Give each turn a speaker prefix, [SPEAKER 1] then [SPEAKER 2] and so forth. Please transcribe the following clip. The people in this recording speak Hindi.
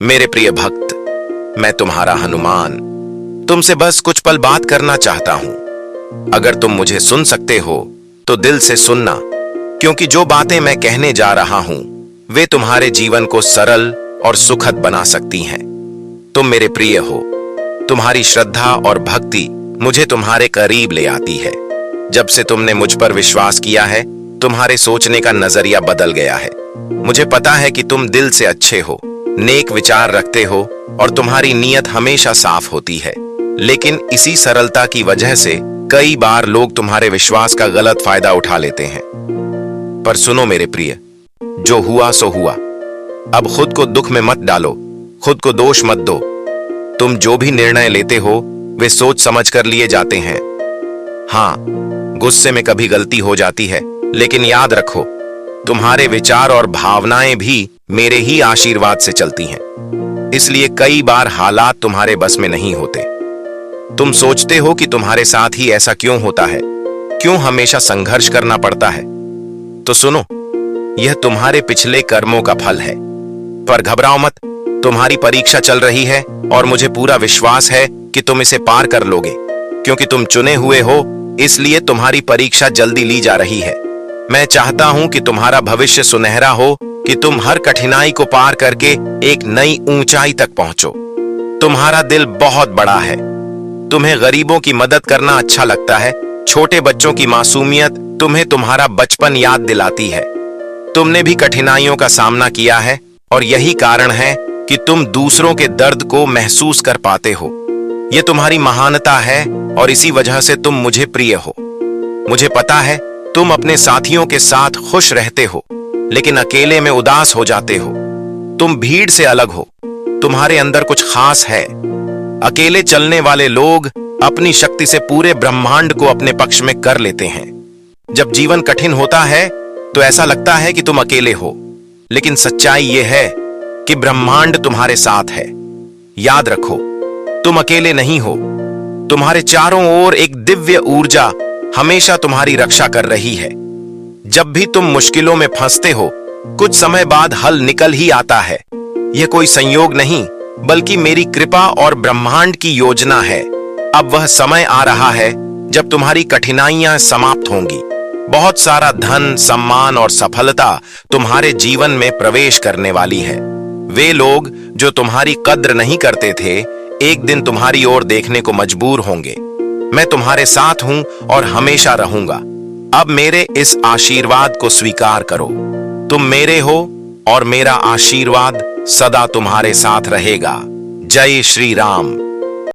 [SPEAKER 1] मेरे प्रिय भक्त, मैं तुम्हारा हनुमान तुमसे बस कुछ पल बात करना चाहता हूं। अगर तुम मुझे सुन सकते हो तो दिल से सुनना, क्योंकि जो बातें मैं कहने जा रहा हूं वे तुम्हारे जीवन को सरल और सुखद बना सकती हैं। तुम मेरे प्रिय हो। तुम्हारी श्रद्धा और भक्ति मुझे तुम्हारे करीब ले आती है। जब से तुमने मुझ पर विश्वास किया है, तुम्हारे सोचने का नजरिया बदल गया है। मुझे पता है कि तुम दिल से अच्छे हो, नेक विचार रखते हो और तुम्हारी नीयत हमेशा साफ होती है। लेकिन इसी सरलता की वजह से कई बार लोग तुम्हारे विश्वास का गलत फायदा उठा लेते हैं। पर सुनो मेरे प्रिय, जो हुआ सो हुआ। अब खुद को दुख में मत डालो, खुद को दोष मत दो। तुम जो भी निर्णय लेते हो वे सोच समझ कर लिए जाते हैं। हाँ, गुस्से में कभी गलती हो जाती है, लेकिन याद रखो, तुम्हारे विचार और भावनाएं भी मेरे ही आशीर्वाद से चलती हैं। इसलिए कई बार हालात तुम्हारे बस में नहीं होते। तुम सोचते हो कि तुम्हारे साथ ही ऐसा क्यों होता है, क्यों हमेशा संघर्ष करना पड़ता है। तो सुनो, यह तुम्हारे पिछले कर्मों का फल है। पर घबराओ मत, तुम्हारी परीक्षा चल रही है और मुझे पूरा विश्वास है कि तुम इसे पार कर लोगे। क्योंकि तुम चुने हुए हो, इसलिए तुम्हारी परीक्षा जल्दी ली जा रही है। मैं चाहता हूं कि तुम्हारा भविष्य सुनहरा हो, कि तुम हर कठिनाई को पार करके एक नई ऊंचाई तक पहुंचो। तुम्हारा दिल बहुत बड़ा है। तुम्हें गरीबों की मदद करना अच्छा लगता है। छोटे बच्चों की मासूमियत तुम्हें तुम्हारा बचपन याद दिलाती है। तुमने भी कठिनाइयों का सामना किया है और यही कारण है कि तुम दूसरों के दर्द को महसूस कर पाते हो। यह तुम्हारी महानता है और इसी वजह से तुम मुझे प्रिय हो। मुझे पता है तुम अपने साथियों के साथ खुश रहते हो, लेकिन अकेले में उदास हो जाते हो। तुम भीड़ से अलग हो, तुम्हारे अंदर कुछ खास है। अकेले चलने वाले लोग अपनी शक्ति से पूरे ब्रह्मांड को अपने पक्ष में कर लेते हैं। जब जीवन कठिन होता है तो ऐसा लगता है कि तुम अकेले हो, लेकिन सच्चाई यह है कि ब्रह्मांड तुम्हारे साथ है। याद रखो, तुम अकेले नहीं हो। तुम्हारे चारों ओर एक दिव्य ऊर्जा हमेशा तुम्हारी रक्षा कर रही है। जब भी तुम मुश्किलों में फंसते हो, कुछ समय बाद हल निकल ही आता है। यह कोई संयोग नहीं, बल्कि मेरी कृपा और ब्रह्मांड की योजना है। अब वह समय आ रहा है जब तुम्हारी कठिनाइयां समाप्त होंगी। बहुत सारा धन, सम्मान और सफलता तुम्हारे जीवन में प्रवेश करने वाली है। वे लोग जो तुम्हारी कद्र नहीं करते थे, एक दिन तुम्हारी ओर देखने को मजबूर होंगे। मैं तुम्हारे साथ हूं और हमेशा रहूंगा। अब मेरे इस आशीर्वाद को स्वीकार करो। तुम मेरे हो और मेरा आशीर्वाद सदा तुम्हारे साथ रहेगा। जय श्री राम।